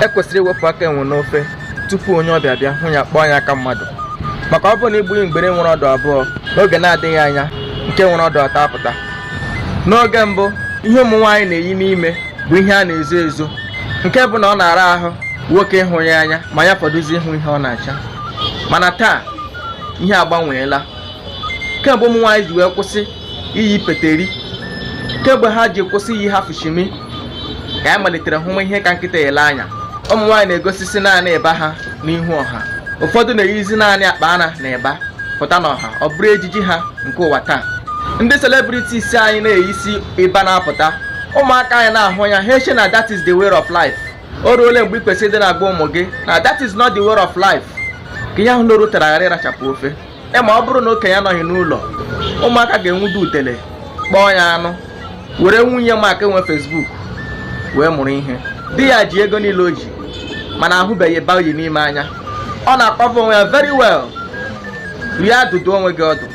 Ekwesịrị iwepụ aka enwe n'ofe tupu onye ọbịa bịa hụ ya kpọọ ya aka mmadụ, maka ọ bụrụ na igbughị ngwere nwere ọdụ abụọ n'oge na-adịghị anya nke nwere ọdụ atọ apụta. N'oge mbụ, ihe ụmụ nwaanyị na-eyi n'ime bụ ihe a na-ezo ezo, nke bụ na ọ na-ara ahụ nwoke ịhụ ya anya ma ya fọdụzie ịhụ ihe ọ na-acha. Mana taa ihe agbanweela. Kemgbe ụmụ nwaanyị ji wee kwụsị iyi peteri, kemgbe ha ji kwụsị iyi ha fushimi, ka ya malitere hụma ihe ka nkịta ele anya. Ụmụ nwaanyị na-egosisi naanị ịba ha n'ihu ọha. Ụfọdụ na-eyizi naanị akpa ana na ịba pụta n'ọha, ọ bụrụ ejiji ha nke ụwa taa. Ndị celebrities anyị na-eyisi ịba na-apụta, ụmụaka anyị na-ahụ ya ha eche na that is the way of life. O ruole mgbe ị kwesịrị ịdị na-agba ụmụ gị na that is not the way of life, ka ihe ahụ na orutara ghara ịrachapụ ofe. Ma ọ bụrụ na okenye anọghị n'ụlọ, ụmụaka ga-enwudo utele kpọọ ya anụ, were nwunye maka enwe Facebook wee mụrụ ihe. Di ya ji ego niile o ji mana ahụbeghị ebe o yi n'ime anya. Ọ na-akpọfe onwe ya very well. Rie adụdụ onwe gị ọdụ.